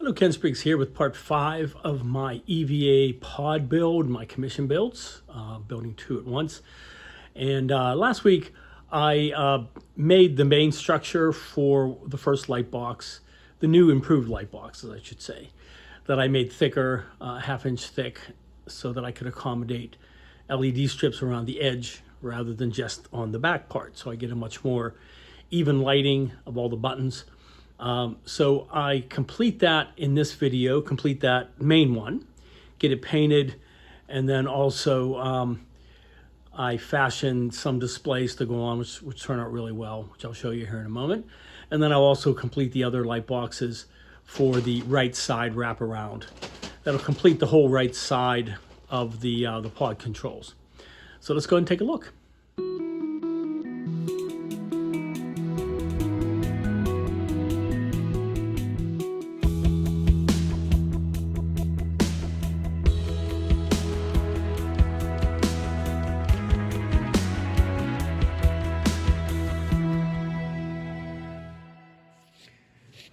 Hello, Ken Spriggs here with part 5 of my EVA Pod build, my commission builds, building 2 at once. And last week I made the main structure for the first light box, the new improved light boxes, I should say, that I made thicker, half-inch thick, so that I could accommodate LED strips around the edge rather than just on the back part. So I get a much more even lighting of all the buttons. So I complete that in this video, complete that main one, get it painted, and then also I fashion some displays to go on, which turn out really well, which I'll show you here in a moment. And then I'll also complete the other light boxes for the right side wraparound. That'll complete the whole right side of the pod controls. So let's go ahead and take a look.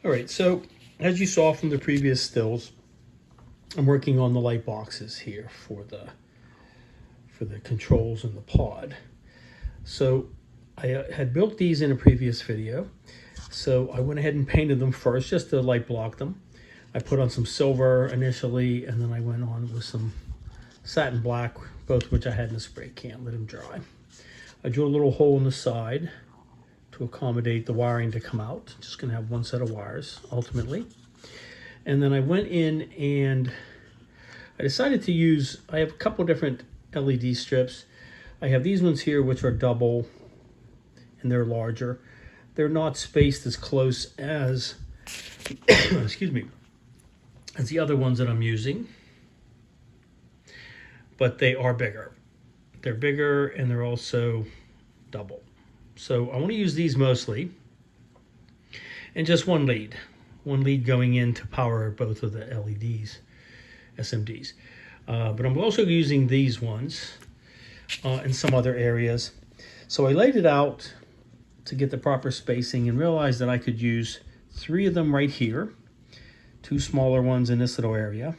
All right, so as you saw from the previous stills, I'm working on the light boxes here for the controls in the pod. So I had built these in a previous video. So I went ahead and painted them first just to light block them. I put on some silver initially, and then I went on with some satin black, both of which I had in a spray can, let them dry. I drew a little hole in the side to accommodate the wiring to come out. Just gonna have one set of wires ultimately. And then I went in and I decided to use, I have a couple different LED strips. I have these ones here which are double and they're larger. They're not spaced as close as, excuse me, as the other ones that I'm using, but they are bigger. They're bigger and they're also double. So I want to use these mostly, and just one lead going in to power both of the LEDs, SMDs. But I'm also using these ones in some other areas. So I laid it out to get the proper spacing and realized that I could use 3 of them right here, 2 smaller ones in this little area,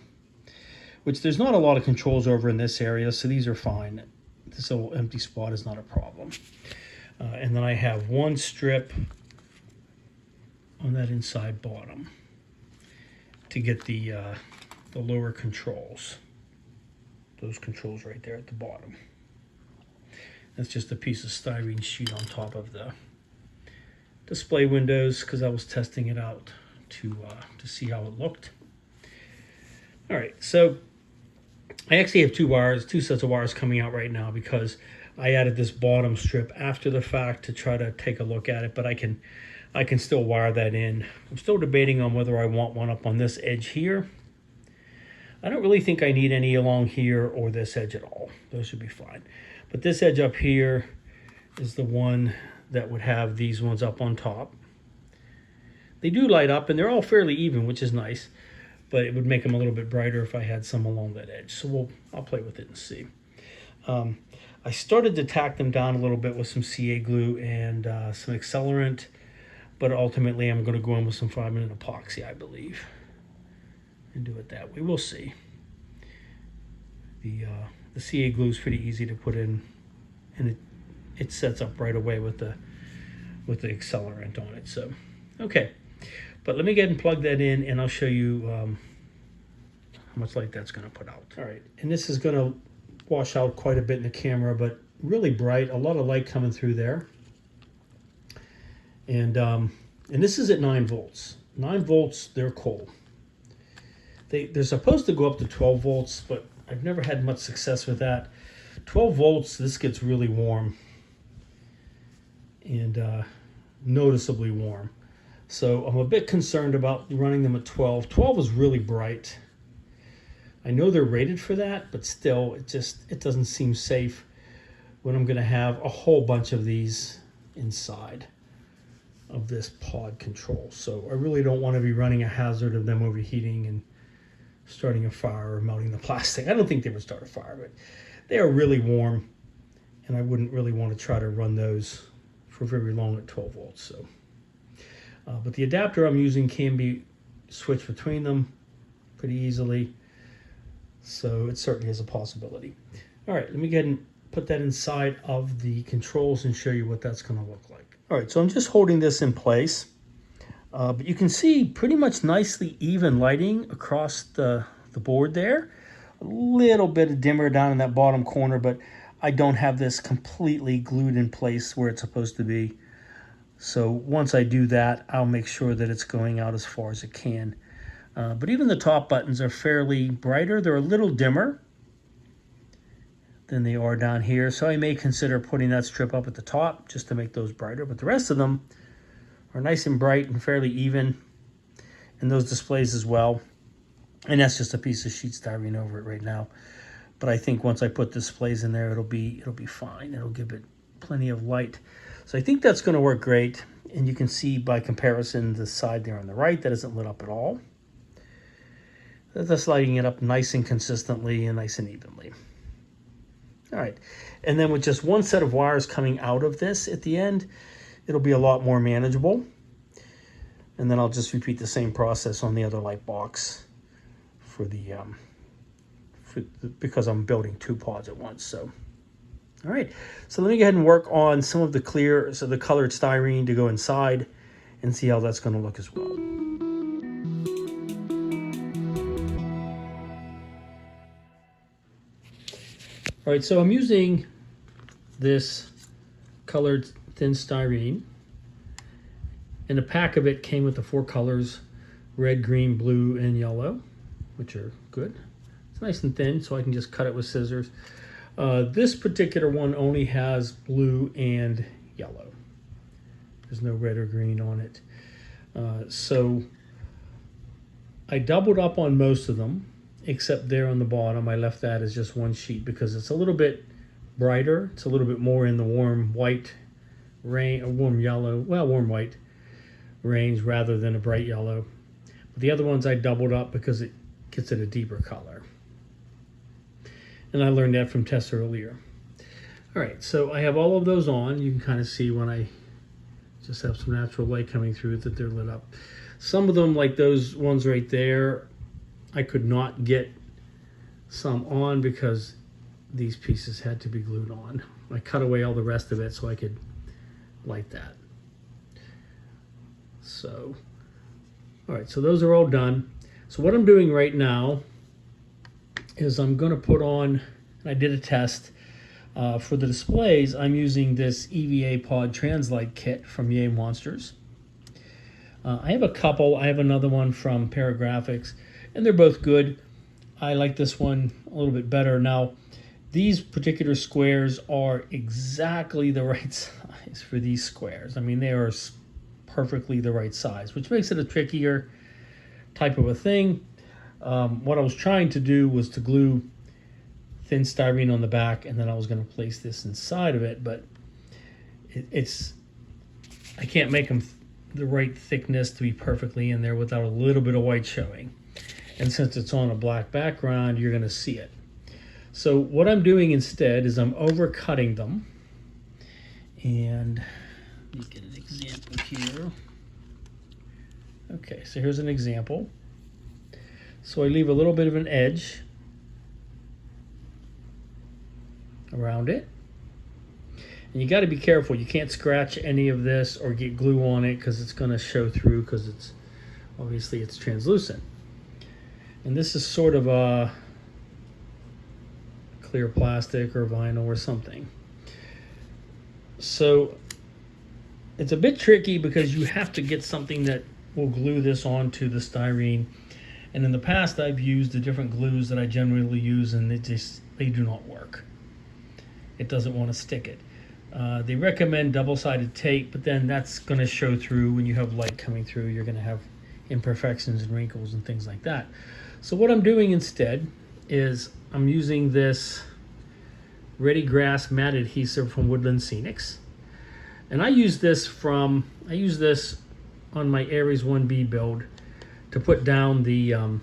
which there's not a lot of controls over in this area, so these are fine. This little empty spot is not a problem. And then I have one strip on that inside bottom to get the lower controls. Those controls right there at the bottom. That's just a piece of styrene sheet on top of the display windows because I was testing it out to see how it looked. All right, so I actually have 2 sets of wires coming out right now because I added this bottom strip after the fact to try to take a look at it, but I can still wire that in. I'm still debating on whether I want one up on this edge here. I don't really think I need any along here or this edge at all. Those should be fine. But this edge up here is the one that would have these ones up on top. They do light up and they're all fairly even, which is nice, but it would make them a little bit brighter if I had some along that edge. So I'll play with it and see. I started to tack them down a little bit with some CA glue and some accelerant, but ultimately I'm going to go in with some 5-minute epoxy, I believe, and do it that way. We'll see. The CA glue is pretty easy to put in, and it sets up right away with the accelerant on it. So, okay, but let me get and plug that in, and I'll show you how much light that's going to put out. All right, and this is going to wash out quite a bit in the camera, but really bright, a lot of light coming through there. And this is at 9 volts. 9 volts, they're cold. They're supposed to go up to 12 volts, but I've never had much success with that. 12 volts, this gets really warm and noticeably warm. So I'm a bit concerned about running them at 12. 12 is really bright. I know they're rated for that, but still, it doesn't seem safe when I'm going to have a whole bunch of these inside of this pod control. So I really don't want to be running a hazard of them overheating and starting a fire or melting the plastic. I don't think they would start a fire, but they are really warm, and I wouldn't really want to try to run those for very long at 12 volts. So, but the adapter I'm using can be switch between them pretty easily. So it certainly is a possibility. All right, let me go ahead and put that inside of the controls and show you what that's going to look like. All right, so I'm just holding this in place. But you can see pretty much nicely even lighting across the board there. A little bit dimmer down in that bottom corner, but I don't have this completely glued in place where it's supposed to be. So once I do that, I'll make sure that it's going out as far as it can. But even the top buttons are fairly brighter. They're a little dimmer than they are down here. So I may consider putting that strip up at the top just to make those brighter. But the rest of them are nice and bright and fairly even in those displays as well. And that's just a piece of sheet styrene over it right now. But I think once I put displays in there, it'll be fine. It'll give it plenty of light. So I think that's going to work great. And you can see by comparison the side there on the right that isn't lit up at all. That's lighting it up nice and consistently and nice and evenly. All right. And then with just one set of wires coming out of this at the end, it'll be a lot more manageable. And then I'll just repeat the same process on the other light box because I'm building 2 pods at once. So, all right. So let me go ahead and work on some of the colored styrene to go inside and see how that's going to look as well. All right. So I'm using this colored thin styrene, and a pack of it came with the 4 colors: red, green, blue, and yellow, which are good. It's nice and thin, so I can just cut it with scissors. This particular one only has blue and yellow. There's no red or green on it. So I doubled up on most of them, except there on the bottom. I left that as just one sheet because it's a little bit brighter. It's a little bit more in the warm white warm white range rather than a bright yellow. But the other ones I doubled up because it gets it a deeper color. And I learned that from tests earlier. All right, so I have all of those on. You can kind of see when I just have some natural light coming through that they're lit up. Some of them, like those ones right there, I could not get some on because these pieces had to be glued on. I cut away all the rest of it so I could light that. So, all right, so those are all done. So what I'm doing right now is I'm going to put on, I did a test for the displays. I'm using this EVA Pod Translight kit from EVA Monsters. I have a couple. I have another one from Paragraphics, and they're both good. I like this one a little bit better. Now, these particular squares are exactly the right size for these squares. I mean, they are perfectly the right size, which makes it a trickier type of a thing. What I was trying to do was to glue thin styrene on the back, and then I was going to place this inside of it, but I can't make them the right thickness to be perfectly in there without a little bit of white showing. And since it's on a black background, you're going to see it. So what I'm doing instead is I'm overcutting them. And let me get an example here. Okay, so here's an example. So I leave a little bit of an edge around it. And you got to be careful. You can't scratch any of this or get glue on it because it's going to show through because it's obviously it's translucent. And this is sort of a clear plastic or vinyl or something. So it's a bit tricky because you have to get something that will glue this onto the styrene. And in the past I've used the different glues that I generally use, and they do not work. It doesn't want to stick it. They recommend double-sided tape, but then that's going to show through when you have light coming through. You're going to have imperfections and wrinkles and things like that. So what I'm doing instead is I'm using this Ready Grass matte adhesive from Woodland Scenics, and I use this on my Aries 1B build to put down the.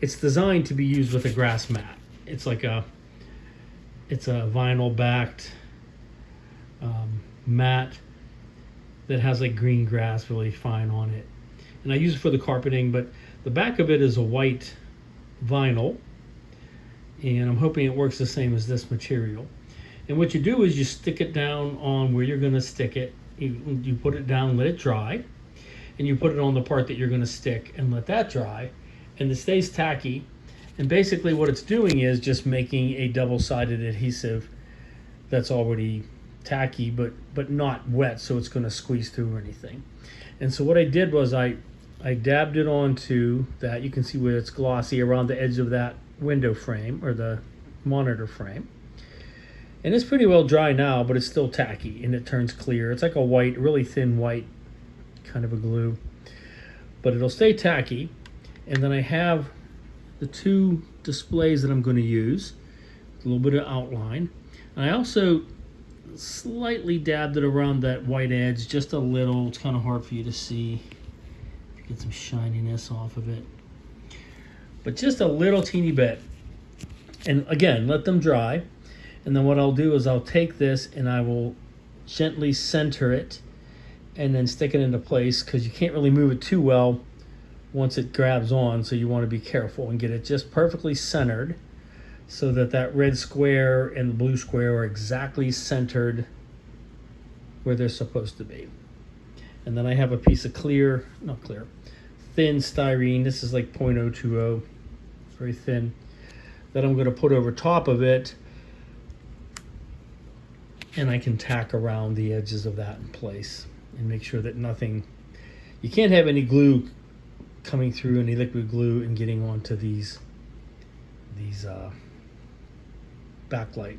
It's designed to be used with a grass mat. It's a vinyl backed mat that has like green grass really fine on it, and I use it for the carpeting, but the back of it is a white vinyl, and I'm hoping it works the same as this material. And what you do is you stick it down on where you're going to stick it. You put it down, let it dry, and you put it on the part that you're going to stick and let that dry, and it stays tacky. And basically what it's doing is just making a double-sided adhesive that's already tacky but not wet, so it's going to squeeze through or anything. And so what I did was I dabbed it onto that. You can see where it's glossy around the edge of that window frame or the monitor frame. And it's pretty well dry now, but it's still tacky and it turns clear. It's like a white, really thin white kind of a glue, but it'll stay tacky. And then I have the two displays that I'm going to use, a little bit of outline. And I also slightly dabbed it around that white edge, just a little. It's kind of hard for you to see. Get some shininess off of it, but just a little teeny bit. And again, let them dry. And then what I'll do is I'll take this and I will gently center it and then stick it into place, because you can't really move it too well once it grabs on, so you want to be careful and get it just perfectly centered so that that red square and the blue square are exactly centered where they're supposed to be. And then I have a piece of thin styrene. This is like 0.020, very thin, that I'm going to put over top of it, and I can tack around the edges of that in place and make sure that nothing, you can't have any glue coming through, any liquid glue, and getting onto these backlight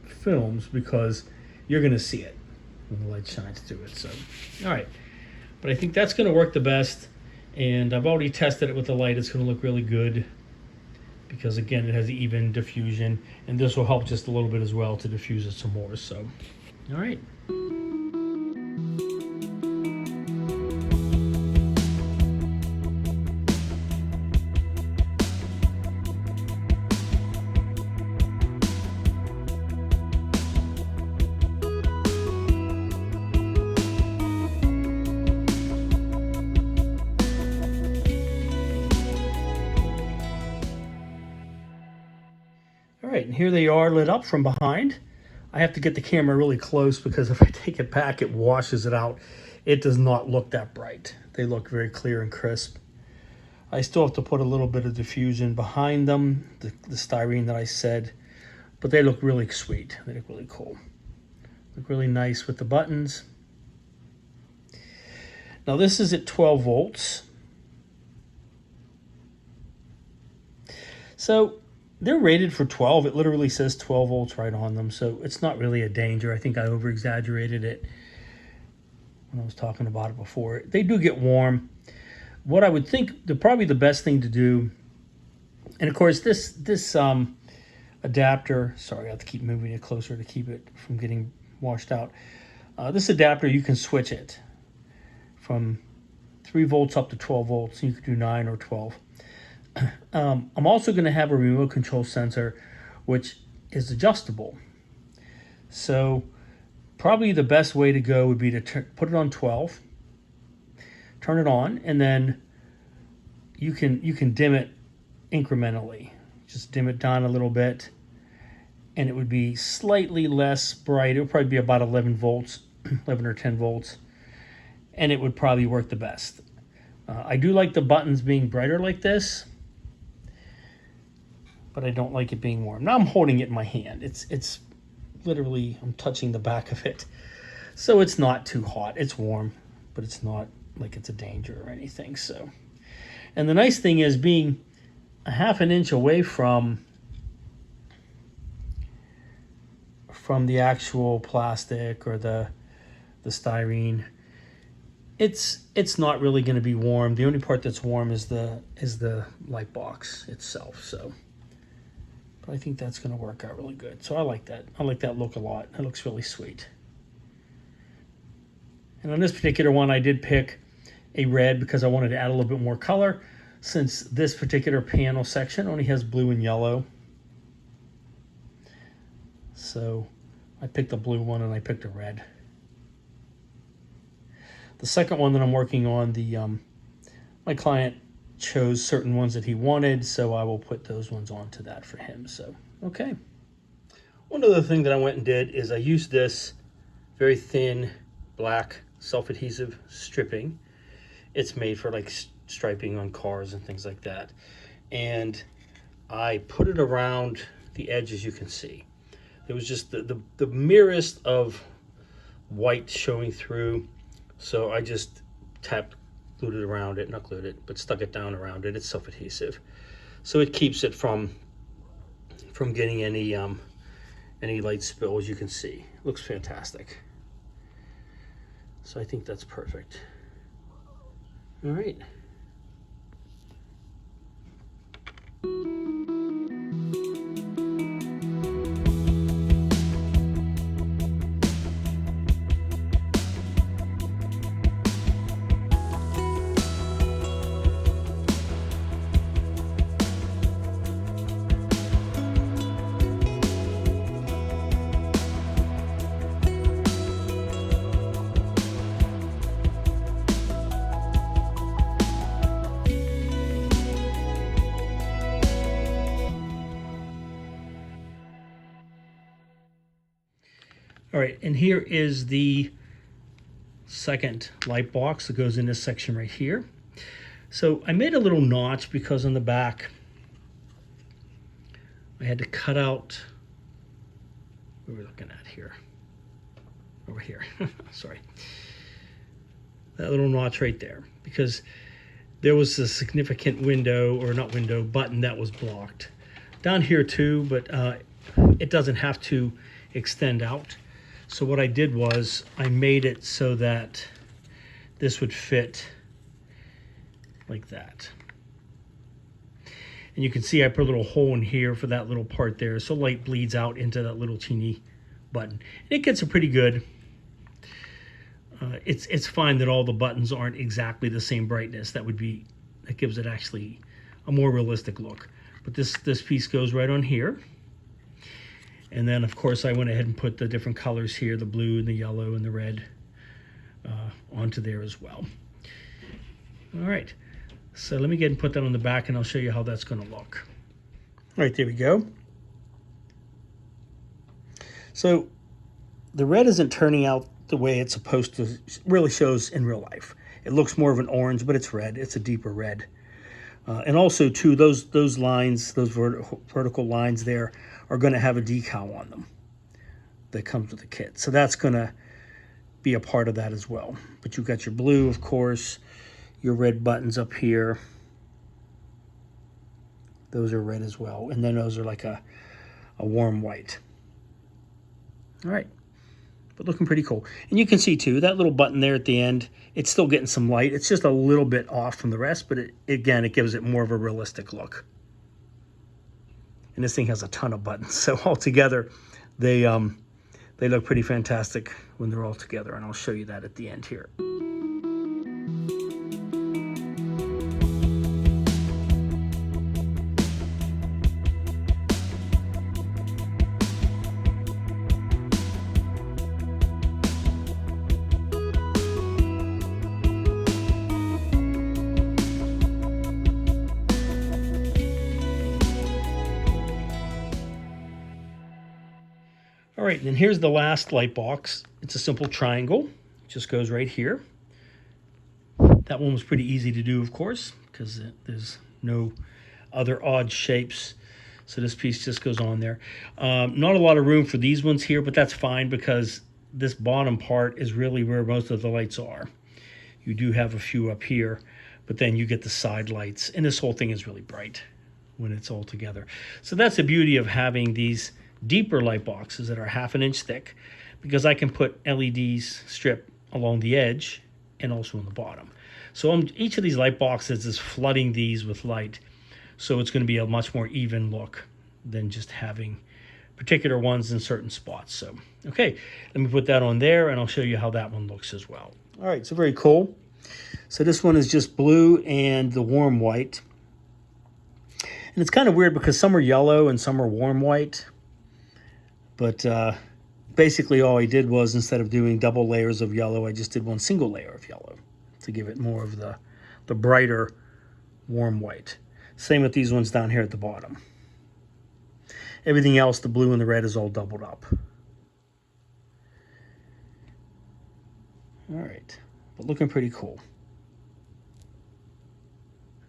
films, because you're going to see it when the light shines through it. So, all right, but I think that's going to work the best, and I've already tested it with the light. It's going to look really good because, again, it has even diffusion, and this will help just a little bit as well to diffuse it some more. So, all right. All right, and here they are lit up from behind. I have to get the camera really close because if I take it back, it washes it out. It does not look that bright. They look very clear and crisp. I still have to put a little bit of diffusion behind them, the styrene that I said, but they look really sweet. They look really cool. Look really nice with the buttons. Now this is at 12 volts. So they're rated for 12. It literally says 12 volts right on them, so it's not really a danger. I think I over-exaggerated it when I was talking about it before. They do get warm. What I would think probably the best thing to do, and of course this adapter, sorry, I have to keep moving it closer to keep it from getting washed out. This adapter, you can switch it from 3 volts up to 12 volts. You could do 9 or 12. I'm also going to have a remote control sensor, which is adjustable. So probably the best way to go would be to put it on 12, turn it on, and then you can dim it incrementally. Just dim it down a little bit, and it would be slightly less bright. It would probably be about 11 volts, 11 or 10 volts, and it would probably work the best. I do like the buttons being brighter like this, but I don't like it being warm. Now I'm holding it in my hand. It's literally, I'm touching the back of it. So it's not too hot. It's warm, but it's not like it's a danger or anything. So, and the nice thing is being a half an inch away from the actual plastic or the styrene, it's not really going to be warm. The only part that's warm is the light box itself. So, but I think that's going to work out really good. So I like that. I like that look a lot. It looks really sweet. And on this particular one, I did pick a red because I wanted to add a little bit more color, since this particular panel section only has blue and yellow. So I picked a blue one and I picked a red. The second one that I'm working on, the my client chose certain ones that he wanted, so I will put those ones onto that for him. So, okay. One other thing that I went and did is I used this very thin black self-adhesive stripping. It's made for like striping on cars and things like that. And I put it around the edge, as you can see. There was just the merest of white showing through. So I just glued it around it, not glued it, but stuck it down around it. It's self-adhesive. So it keeps it from getting any light spill, as you can see. It looks fantastic. So I think that's perfect. All right. All right, and here is the second light box that goes in this section right here. So I made a little notch because on the back I had to cut out, what are we looking at here? Over here, sorry. That little notch right there, because there was a significant window, or not window, button that was blocked. Down here too, but it doesn't have to extend out. So what I did was I made it so that this would fit like that. And you can see I put a little hole in here for that little part there, so light bleeds out into that little teeny button. And it gets a pretty good, it's fine that all the buttons aren't exactly the same brightness. That gives it actually a more realistic look. But this piece goes right on here. And then, of course, I went ahead and put the different colors here, the blue and the yellow and the red, onto there as well. All right, so let me get and put that on the back, and I'll show you how that's going to look. All right, there we go. So the red isn't turning out the way it's supposed to, really shows in real life. It looks more of an orange, but it's red. It's a deeper red. And also, too, those lines, those vertical lines there, are going to have a decal on them that comes with the kit. So that's going to be a part of that as well. But you've got your blue, of course, your red buttons up here. Those are red as well. And then those are like a warm white. All right. But looking pretty cool. And you can see, too, that little button there at the end, it's still getting some light. It's just a little bit off from the rest, but again, it gives it more of a realistic look. And this thing has a ton of buttons, so altogether they look pretty fantastic when they're all together, and I'll show you that at the end here. All right, and then here's the last light box. It's a simple triangle. It just goes right here. That one was pretty easy to do, of course, because there's no other odd shapes. So this piece just goes on there. Not a lot of room for these ones here, but that's fine because this bottom part is really where most of the lights are. You do have a few up here, but then you get the side lights, and this whole thing is really bright when it's all together. So that's the beauty of having these deeper light boxes that are 1/2 inch thick, because I can put LEDs strip along the edge and also on the bottom. So each of these light boxes is flooding these with light, so it's going to be a much more even look than just having particular ones in certain spots. So okay, let me put that on there, and I'll show you how that one looks as well. All right, so very cool. So this one is just blue and the warm white, and it's kind of weird because some are yellow and some are warm white. But basically all I did was, instead of doing double layers of yellow, I just did one single layer of yellow to give it more of the the brighter warm white. Same with these ones down here at the bottom. Everything else, the blue and the red, is all doubled up. All right, but looking pretty cool.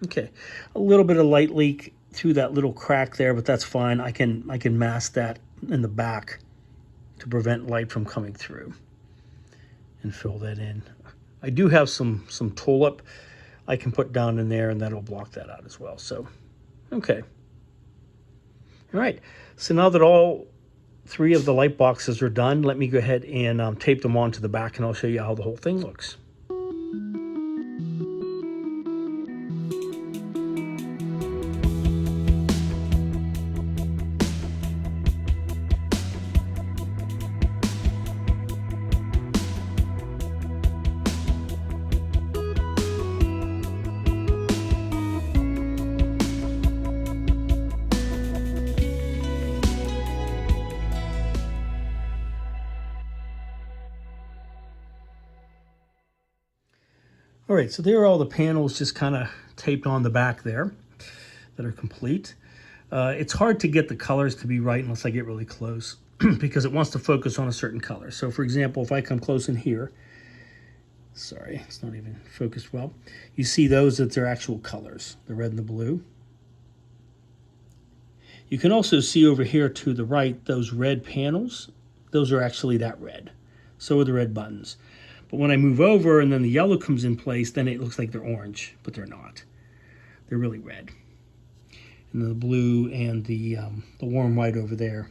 Okay, a little bit of light leak through that little crack there, but that's fine. I can mask that in the back to prevent light from coming through and fill that in. I do have some tulip I can put down in there, and that'll block that out as well. So, okay. All right, so now that all 3 of the light boxes are done, let me go ahead and tape them onto the back, and I'll show you how the whole thing looks. All right, so there are all the panels just kind of taped on the back there that are complete. It's hard to get the colors to be right unless I get really close because it wants to focus on a certain color. So for example, if I come close in here, sorry, it's not even focused well. You see those, that's their actual colors, the red and the blue. You can also see over here to the right, those red panels, those are actually that red. So are the red buttons. But when I move over and then the yellow comes in place, then it looks like they're orange, but they're not. They're really red. And the blue and the warm white over there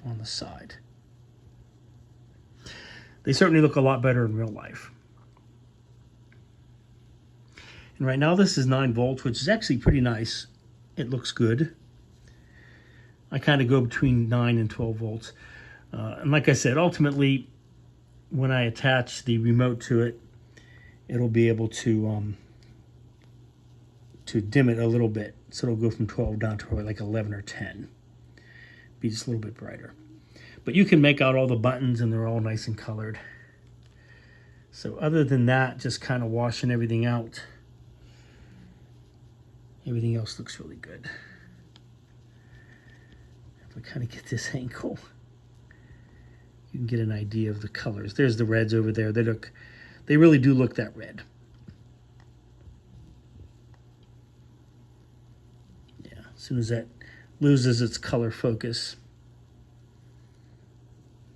on the side. They certainly look a lot better in real life. And right now this is 9 volts, which is actually pretty nice. It looks good. I kind of go between 9 and 12 volts. And like I said, ultimately, when I attach the remote to it, it'll be able to dim it a little bit. So it'll go from 12 down to like 11 or 10. Be just a little bit brighter. But you can make out all the buttons and they're all nice and colored. So other than that, just kind of washing everything out, everything else looks really good. If I kind of get this angle, you can get an idea of the colors. There's the reds over there. They really do look that red. Yeah, as soon as that loses its color focus,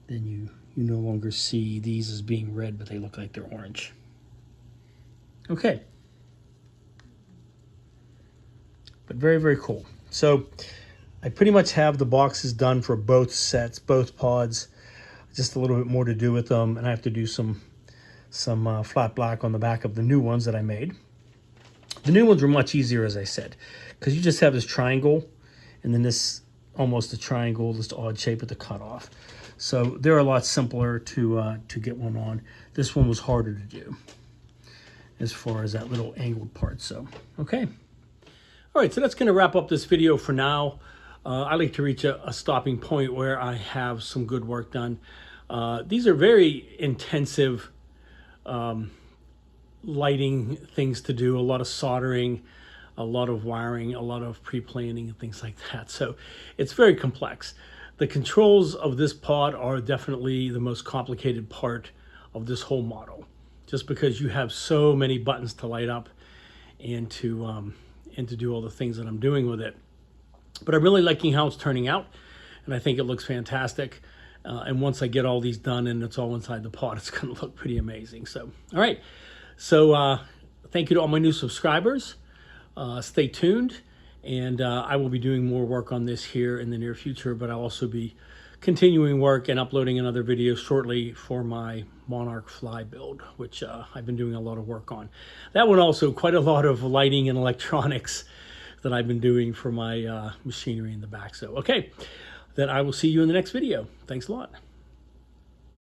then you no longer see these as being red, but they look like they're orange. Okay. But very, very cool. So I pretty much have the boxes done for both sets, both pods. Just a little bit more to do with them, and I have to do some flat black on the back of the new ones that I made. The new ones were much easier, as I said, because you just have this triangle, and then this almost a triangle, this odd shape at the cutoff. So they're a lot simpler to get one on. This one was harder to do as far as that little angled part. So, okay. All right, so that's going to wrap up this video for now. I like to reach a stopping point where I have some good work done. These are very intensive lighting things to do, a lot of soldering, a lot of wiring, a lot of pre-planning and things like that. So it's very complex. The controls of this pod are definitely the most complicated part of this whole model, just because you have so many buttons to light up and to do all the things that I'm doing with it. But I'm really liking how it's turning out, and I think it looks fantastic. And once I get all these done and it's all inside the pod, it's going to look pretty amazing. So, all right. So thank you to all my new subscribers. Stay tuned, and I will be doing more work on this here in the near future, but I'll also be continuing work and uploading another video shortly for my Monarch Fly build, which I've been doing a lot of work on. That one also quite a lot of lighting and electronics that I've been doing for my machinery in the back. So, okay, then I will see you in the next video. Thanks a lot.